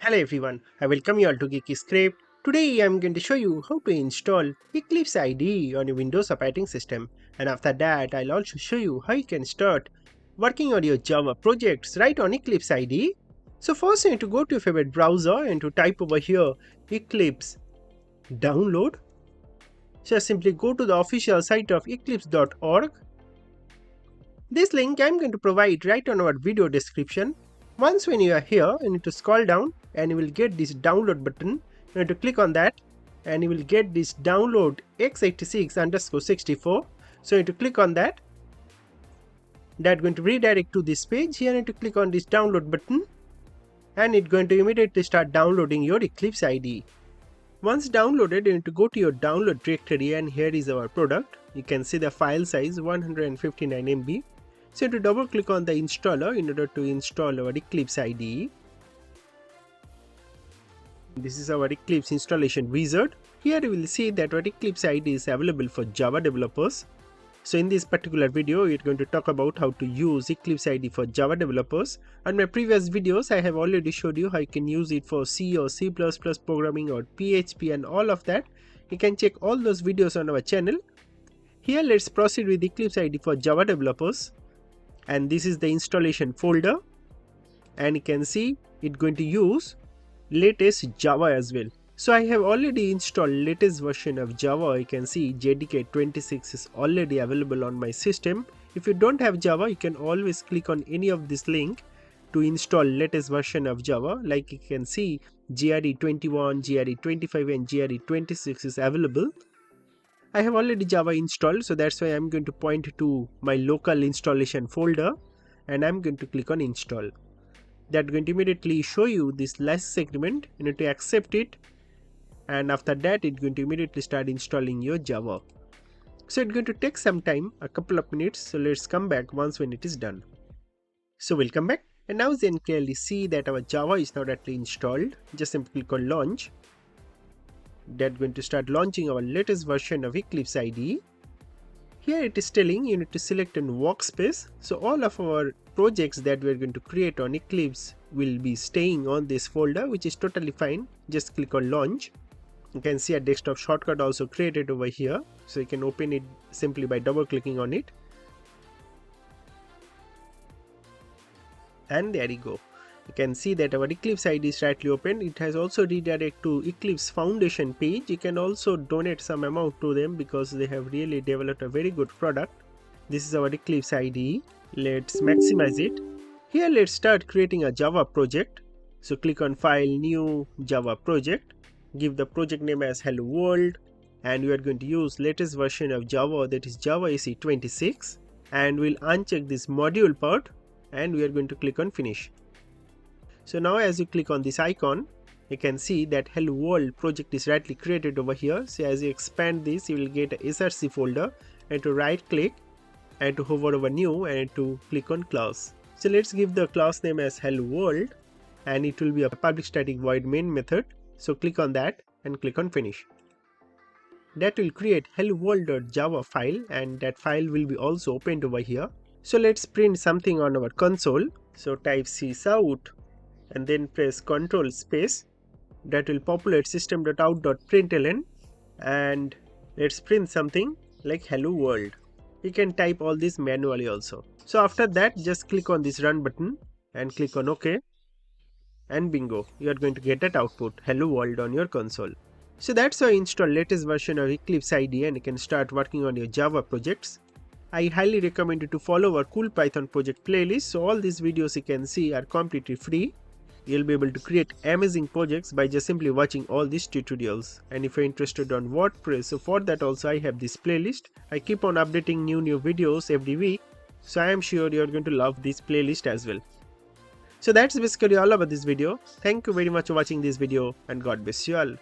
Hello everyone, I welcome you all to Geeky Script. Today I am going to show you how to install Eclipse IDE on your Windows operating system, and after that I'll also show you how you can start working on your Java projects right on Eclipse IDE. So first you need to go to your favorite browser and to type over here Eclipse download. So simply go to the official site of eclipse.org. This link I'm going to provide right on our video description. Once when you are here, you need to scroll down and you will get this download button. You need to click on that and you will get this download x86_64. So you need to click on that. That's going to redirect to this page. Here you need to click on this download button and it's going to immediately start downloading your Eclipse IDE. Once downloaded, you need to go to your download directory and here is our product. You can see the file size 159 MB. So you have to double click on the installer in order to install our Eclipse IDE. This is our Eclipse installation wizard. Here you will see that our Eclipse IDE is available for Java developers. So in this particular video, we are going to talk about how to use Eclipse IDE for Java developers. On my previous videos, I have already showed you how you can use it for C or C++ programming or PHP and all of that. You can check all those videos on our channel. Here let's proceed with Eclipse IDE for Java developers. And this is the installation folder. And you can see it's going to use latest Java as well. So I have already installed latest version of Java. You can see JDK 26 is already available on my system. If you don't have Java, you can always click on any of this link to install latest version of Java. Like you can see GRE 21, GRE 25 and GRE 26 is available. I have already Java installed, so that's why I'm going to point to my local installation folder and I'm going to click on install. That's going to immediately show you this license agreement. You need to accept it, and after that it's going to immediately start installing your Java. So it's going to take some time, a couple of minutes, so let's come back once when it is done. So we'll come back, and now you can clearly see that our Java is now directly installed. Just simply click on launch. That's going to start launching our latest version of Eclipse IDE. Here it is telling you need to select a workspace. So all of our projects that we are going to create on Eclipse will be staying on this folder, which is totally fine. Just click on launch. You can see a desktop shortcut also created over here. So you can open it simply by double clicking on it. And there you go. You can see that our Eclipse IDE is rightly open. It has also redirected to Eclipse Foundation page. You can also donate some amount to them because they have really developed a very good product. This is our Eclipse IDE. Let's maximize it. Here let's start creating a Java project. So click on File, New Java Project. Give the project name as Hello World. And we are going to use latest version of Java, that is Java EC 26. And we'll uncheck this module part and we are going to click on Finish. So now as you click on this icon, you can see that Hello World project is rightly created over here. So as you expand this, you will get a SRC folder, and to right click and to hover over new and to click on class. So let's give the class name as Hello World and it will be a public static void main method. So click on that and click on finish. That will create hello world.java file and that file will be also opened over here. So let's print something on our console. So type cout and then press Ctrl space. That will populate system.out.println and let's print something like hello world. You can type all this manually also. So after that, just click on this run button and click on OK. And bingo, you are going to get that output hello world on your console. So that's how you install latest version of Eclipse IDE and you can start working on your Java projects. I highly recommend you to follow our Cool Python project playlist. So all these videos you can see are completely free. You'll be able to create amazing projects by just simply watching all these tutorials. And if you're interested on WordPress, so for that also I have this playlist. I keep on updating new videos every week. So I am sure you're going to love this playlist as well. So that's basically all about this video. Thank you very much for watching this video and God bless you all.